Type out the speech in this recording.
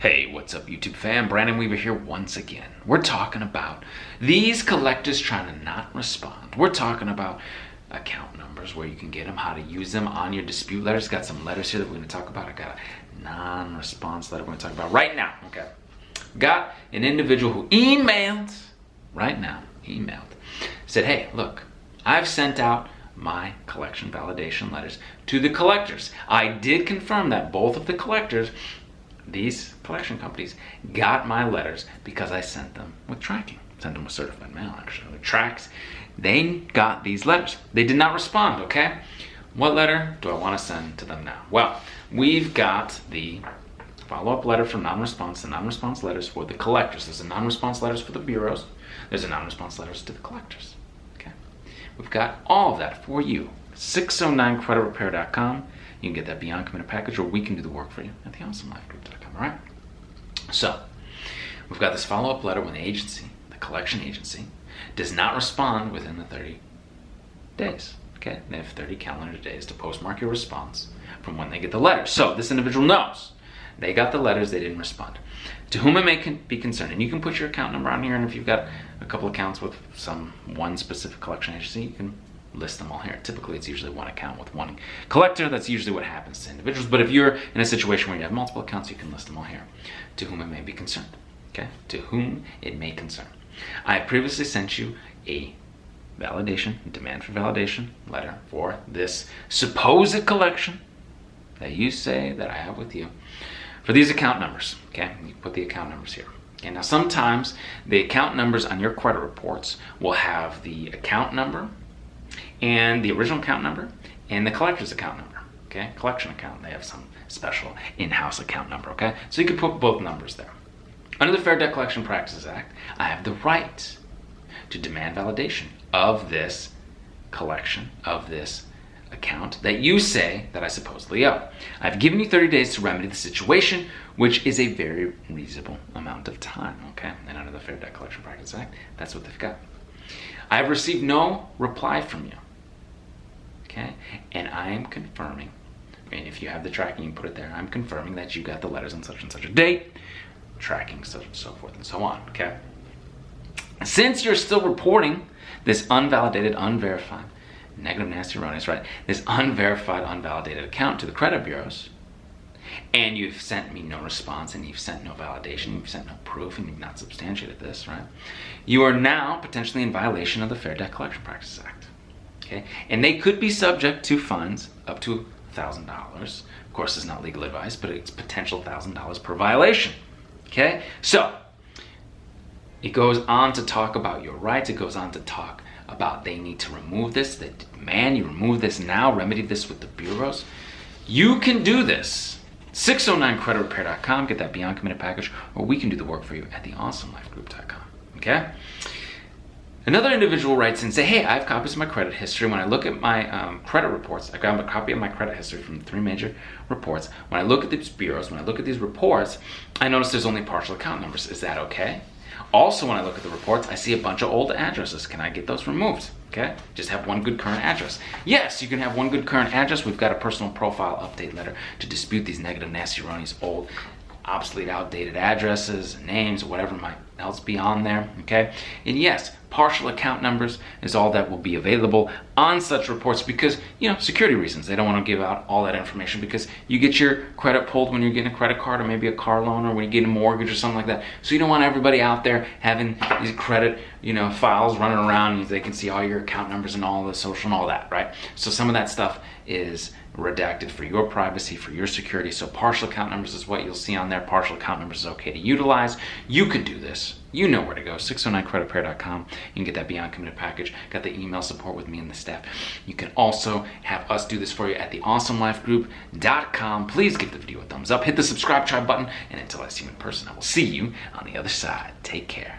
Hey, what's up YouTube fam? Brandon Weaver here once again. We're talking about these collectors trying to not respond. We're talking about account numbers, where you can get them, how to use them on your dispute letters. Got some letters here that we're going to talk about. I got a non-response letter we're going to talk about right now. Okay. Got an individual who emailed, said, hey, look, I've sent out my collection validation letters to the collectors. I did confirm that both of the collectors, these collection companies, got my letters because I sent them with tracking. Sent them with certified mail, actually, with tracks. They got these letters. They did not respond, okay? What letter do I want to send to them now? Well, we've got the follow-up letter for non-response, the non-response letters for the collectors. There's a non-response letters for the bureaus. There's a non-response letters to the collectors, okay? We've got all of that for you. 609creditrepair.com. You can get that Beyond Committed package, or we can do the work for you at theawesomelife.group.com, all right? So, we've got this follow-up letter when the agency, the collection agency, does not respond within the 30 days, okay? They have 30 calendar days to postmark your response from when they get the letter. So, this individual knows they got the letters, they didn't respond. To whom it may be concerned, and you can put your account number on here, and if you've got a couple accounts with one specific collection agency, you can list them all here. Typically, it's usually one account with one collector. That's usually what happens to individuals. But if you're in a situation where you have multiple accounts, you can list them all here. To whom it may be concerned. Okay? To whom it may concern. I have previously sent you a validation, demand for validation letter for this supposed collection that you say that I have with you for these account numbers. Okay? You put the account numbers here. Okay? Now, sometimes the account numbers on your credit reports will have the account number and the original account number and the collector's account number, okay? Collection account, they have some special in-house account number, okay? So you can put both numbers there. Under the Fair Debt Collection Practices Act, I have the right to demand validation of this collection, of this account that you say that I supposedly owe. I've given you 30 days to remedy the situation, which is a very reasonable amount of time, okay? And under the Fair Debt Collection Practices Act, that's what they've got. I have received no reply from you. Okay, and I am confirming, and if you have the tracking, you put it there, I'm confirming that you got the letters on such and such a date, tracking such and so forth and so on, okay? Since you're still reporting this unvalidated, unverified, negative, nasty, erroneous, right? This unverified, unvalidated account to the credit bureaus, and you've sent me no response, and you've sent no validation, you've sent no proof, and you've not substantiated this, right? You are now potentially in violation of the Fair Debt Collection Practices Act. Okay? And they could be subject to fines up to $1,000. Of course, it's not legal advice, but it's potential $1,000 per violation. Okay? So, it goes on to talk about your rights. It goes on to talk about they need to remove this. They demand you remove this now, remedy this with the bureaus. You can do this. 609creditrepair.com, get that Beyond Committed package, or we can do the work for you at theawesomelife.group.com. Okay? Another individual writes and say, hey, I have copies of my credit history. When I look at my credit reports, I got a copy of my credit history from 3 major reports. When I look at these bureaus, when I look at these reports, I notice there's only partial account numbers. Is that okay? Also, when I look at the reports, I see a bunch of old addresses. Can I get those removed? Okay? Just have one good current address. Yes, you can have one good current address. We've got a personal profile update letter to dispute these negative, nasty, erroneous, old, obsolete, outdated addresses, names, whatever might else be on there, okay? And yes, partial account numbers is all that will be available on such reports because, security reasons. They don't want to give out all that information because you get your credit pulled when you're getting a credit card or maybe a car loan or when you get a mortgage or something like that. So you don't want everybody out there having these credit, files running around and they can see all your account numbers and all the social and all that, right? So some of that stuff is redacted for your privacy, for your security. So partial account numbers is what you'll see on there. Partial account numbers is okay to utilize. You can do this. You know where to go. 609creditrepair.com. You can get that Beyond Committed package. Got the email support with me and the staff. You can also have us do this for you at theawesomelifegroup.com. Please give the video a thumbs up. Hit the subscribe, try button. And until I see you in person, I will see you on the other side. Take care.